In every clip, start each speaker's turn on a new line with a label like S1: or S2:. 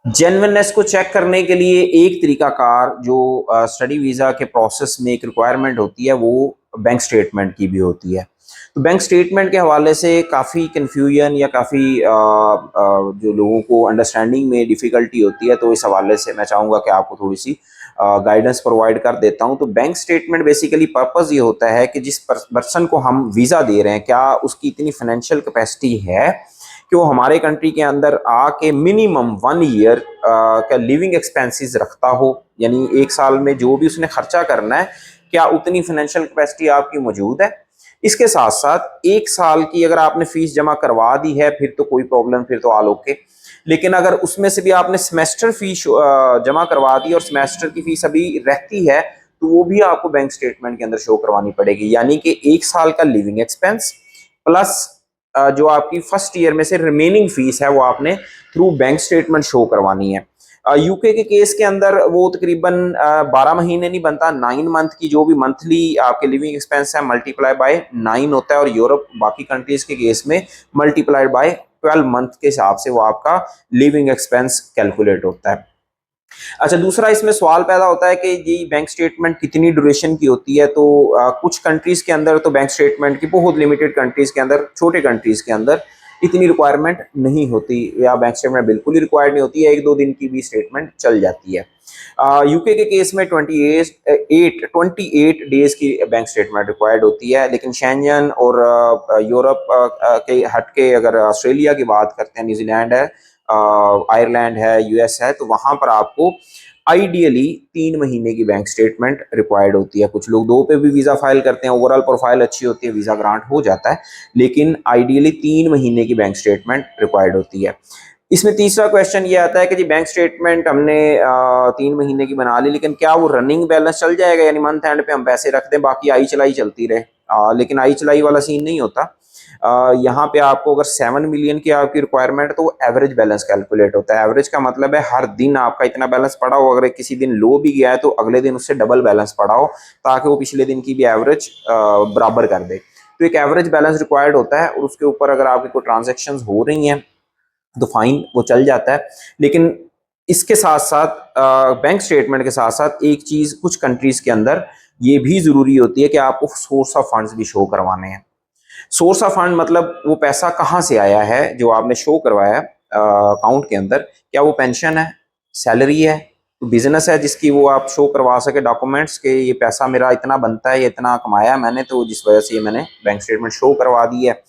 S1: Genuineness को check करने के लिए एक तरीकाकार जो स्टडी वीज़ा के प्रोसेस में एक रिक्वायरमेंट होती है वो बैंक स्टेटमेंट की भी होती है। तो बैंक स्टेटमेंट के हवाले से काफ़ी कन्फ्यूजन या काफ़ी जो लोगों को अंडरस्टैंडिंग में डिफ़िकल्टी होती है, तो इस हवाले से मैं चाहूँगा कि आपको थोड़ी-सी गाइडेंस प्रोवाइड कर देता हूँ। तो बैंक स्टेटमेंट बेसिकली पर्पज़ ये होता है कि जिस पर्सन को हम वीज़ा दे रहे हैं, क्या उसकी इतनी फाइनेंशियल कैपेसिटी है कि वो हमारे कंट्री के अंदर आके मिनिमम 1 ईयर का लिविंग एक्सपेंसेस रखता हो, यानी 1 साल में जो भी उसने खर्चा करना है, क्या उतनी फाइनेंशियल कैपेसिटी आपकी मौजूद है। इसके साथ साथ 1 साल की अगर आपने फीस जमा करवा दी है फिर तो कोई प्रॉब्लम, फिर तो ऑल ओके। लेकिन अगर उसमें से भी आपने सेमेस्टर फीस जमा करवा दी और सेमेस्टर की फीस अभी रहती है, तो वो भी आपको बैंक स्टेटमेंट के अंदर शो करवानी पड़ेगी, यानी कि 1 साल का लिविंग एक्सपेंस प्लस जो आपकी फर्स्ट ईयर में से रिमेनिंग फीस है वो आपने थ्रू बैंक स्टेटमेंट शो करवानी है। यूके के केस के अंदर वो तकरीबन 12 महीने नहीं बनता, 9 मंथ की जो भी मंथली आपके लिविंग एक्सपेंस है मल्टीप्लाई बाय 9 होता है, और यूरोप बाकी कंट्रीज के केस में मल्टीप्लाइड बाय 12 मंथ के हिसाब से वो आपका लिविंग एक्सपेंस कैलकुलेट होता है। अच्छा, दूसरा इसमें सवाल पैदा होता है कि ये बैंक स्टेटमेंट कितनी ड्यूरेशन की होती है। तो कुछ कंट्रीज के अंदर तो बैंक स्टेटमेंट की, बहुत लिमिटेड कंट्रीज के अंदर, छोटे कंट्रीज के अंदर इतनी रिक्वायरमेंट नहीं होती, या बैंक स्टेटमेंट बिल्कुल ही रिक्वायर्ड नहीं होती है, 1-2 दिन की भी स्टेटमेंट चल जाती है। यूके के केस में 28 डेज की बैंक स्टेटमेंट रिक्वायर्ड होती है, लेकिन शेंजन और यूरोप के हट के अगर ऑस्ट्रेलिया की बात करते हैं, न्यूजीलैंड है, आयरलैंड है, यूएस है, तो वहां पर आपको आइडियली 3 महीने की बैंक स्टेटमेंट रिक्वायर्ड होती है। कुछ लोग 2 पे भी वीज़ा फाइल करते हैं, ओवरऑल प्रोफाइल अच्छी होती है, वीज़ा ग्रांट हो जाता है, लेकिन आइडियली 3 महीने की बैंक स्टेटमेंट रिक्वायर्ड होती है। इसमें तीसरा क्वेश्चन ये आता है कि जी बैंक स्टेटमेंट हमने 3 महीने की बना ली, लेकिन क्या वो रनिंग बैलेंस चल जाएगा, यानी मंथ एंड पे हम पैसे रख दें बाकी आई चलाई चलती रहे। लेकिन आई चलाई वाला सीन नहीं होता। यहाँ पे आपको अगर 7 मिलियन की आपकी रिक्वायरमेंट है तो एवरेज बैलेंस कैलकुलेट होता है। एवरेज का मतलब है हर दिन आपका इतना बैलेंस पड़ा हो, अगर किसी दिन लो भी गया है तो अगले दिन उससे डबल बैलेंस पड़ा हो, ताकि वो पिछले दिन की भी एवरेज बराबर कर दे। तो एक एवरेज बैलेंस रिक्वायर्ड होता है, और उसके ऊपर अगर आपकी कोई ट्रांजेक्शन हो रही हैं तो फाइन वो चल जाता है। लेकिन इसके साथ साथ बैंक स्टेटमेंट के साथ साथ एक चीज कुछ कंट्रीज के अंदर ये भी जरूरी होती है कि आपको सोर्स ऑफ फंड्स भी शो करवाने हैं। सोर्स ऑफ फंड मतलब वो पैसा कहाँ से आया है जो आपने शो करवाया अकाउंट के अंदर, क्या वो पेंशन है, सैलरी है, तो बिजनेस है जिसकी वो आप शो करवा सके डॉक्यूमेंट्स के ये पैसा मेरा इतना बनता है, ये इतना कमाया मैंने, तो जिस वजह से ये मैंने बैंक स्टेटमेंट शो करवा दी है।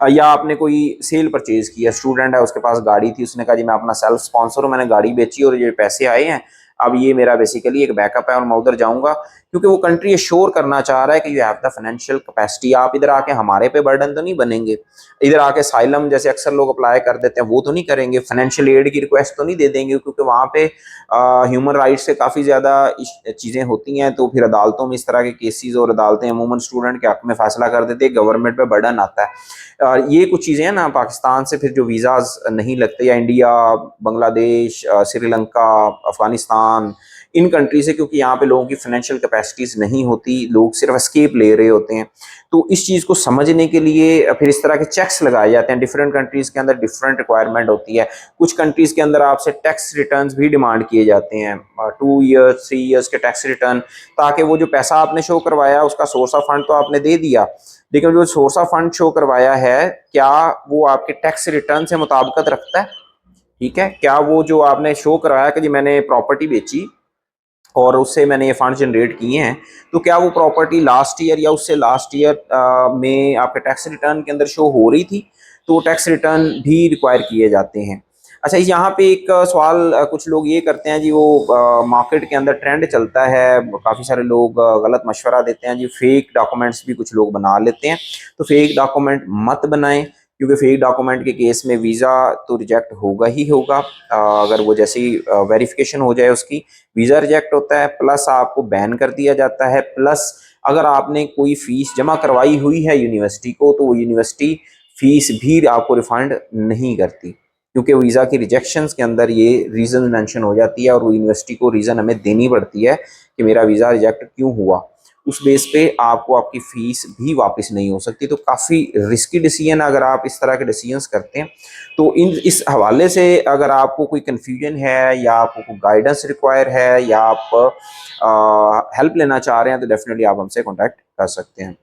S1: या आपने कोई सेल परचेज किया, स्टूडेंट है उसके पास गाड़ी थी, उसने कहा जी मैं अपना सेल्फ स्पॉन्सर हूँ, मैंने गाड़ी बेची और ये पैसे आए हैं, अब ये मेरा बेसिकली एक बैकअप है और मैं उधर जाऊंगा, क्योंकि वो कंट्री एश्योर करना चाह रहा है कि you have the financial capacity. आप इधर आके हमारे पे बर्डन तो नहीं बनेंगे, इधर आके साइलम जैसे अक्सर लोग अप्लाई कर देते हैं वो तो नहीं करेंगे, फाइनेंशियल एड की रिक्वेस्ट तो नहीं दे देंगे, क्योंकि वहाँ पे ह्यूमन राइट्स से काफ़ी ज़्यादा चीज़ें होती हैं, तो फिर अदालतों में इस तरह के केसेस, और अदालतें अमूमन स्टूडेंट के हक में फैसला कर देती है, गवर्नमेंट पे बर्डन आता है। ये कुछ चीज़ें हैं ना, पाकिस्तान से फिर जो वीज़ाज नहीं लगते, या India, Bangladesh, Sri Lanka, Afghanistan, in country से, क्योंकि यहाँ पे लोगों की फाइनेंशियल कैपेसिटीज नहीं होती, लोग सिर्फ एस्केप ले रहे होते हैं। तो इस चीज़ को समझने के लिए फिर इस तरह के चेक्स लगाए जाते हैं। डिफरेंट कंट्रीज के अंदर डिफरेंट रिक्वायरमेंट होती है। कुछ कंट्रीज के अंदर आपसे टैक्स रिटर्न्स भी डिमांड किए जाते हैं, 2 ईयर्स 3 ईयर्स के टैक्स रिटर्न, ताकि वो जो पैसा आपने शो करवाया उसका सोर्स ऑफ फंड तो आपने दे दिया, लेकिन जो सोर्स ऑफ फंड शो करवाया है क्या वो आपके टैक्स रिटर्न से मुताबिकत रखता है। ठीक है, क्या वो जो आपने शो कराया कि जी मैंने प्रॉपर्टी बेची और उससे मैंने ये फंड जनरेट किए हैं, तो क्या वो प्रॉपर्टी लास्ट ईयर या उससे लास्ट ईयर में आपके टैक्स रिटर्न के अंदर शो हो रही थी, तो टैक्स रिटर्न भी रिक्वायर किए जाते हैं। अच्छा, यहाँ पे एक सवाल कुछ लोग ये करते हैं जी, वो मार्केट के अंदर ट्रेंड चलता है, काफ़ी सारे लोग गलत मशवरा देते हैं जी, फेक डॉक्यूमेंट्स भी कुछ लोग बना लेते हैं। तो फेक डॉक्यूमेंट मत बनाएं, क्योंकि फेक डॉक्यूमेंट के केस में वीज़ा तो रिजेक्ट होगा ही होगा। अगर वो जैसी वेरिफिकेशन हो जाए उसकी, वीज़ा रिजेक्ट होता है, प्लस आपको बैन कर दिया जाता है, प्लस अगर आपने कोई फीस जमा करवाई हुई है यूनिवर्सिटी को, तो वो यूनिवर्सिटी फीस भी आपको रिफंड नहीं करती, क्योंकि वीज़ा की रिजेक्शंस के अंदर ये रीज़न मेंशन हो जाती है, और वो यूनिवर्सिटी को रीज़न हमें देनी पड़ती है कि मेरा वीज़ा रिजेक्ट क्यों हुआ। उस बेस पे आपको आपकी फ़ीस भी वापस नहीं हो सकती। तो काफ़ी रिस्की डिसीज़न अगर आप इस तरह के डिसीज़न्स करते हैं। तो इन इस हवाले से अगर आपको कोई कन्फ्यूजन है या आपको कोई गाइडेंस रिक्वायर है या आप हेल्प लेना चाह रहे हैं तो डेफ़िनिटली आप हमसे कॉन्टैक्ट कर सकते हैं।